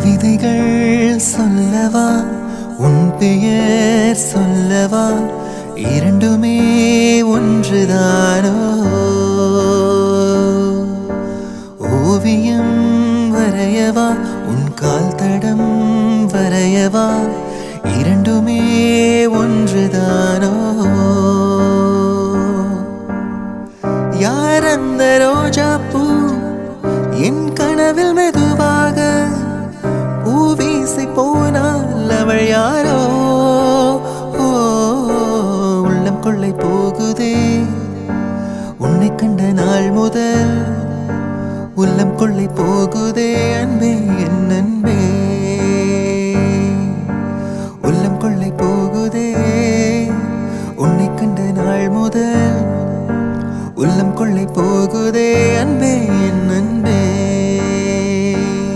கவிதைகள் சொல்லவா உன் பெயர் சொல்லவா இரண்டுமே ஒன்றுதானோ ஓவியம் வரையவா உன் கால் தடம் வரையவா இரண்டுமே ஒன்றுதானோ யார் அந்த ரோஜா பூ என் கனவில் மெதுவாக பூவீசி போனால் அவள் யாரோ உள்ளம் கொள்ளை போகுதே உன்னை கண்ட நாள் முதல் உள்ளம் கொள்ளை போகுதே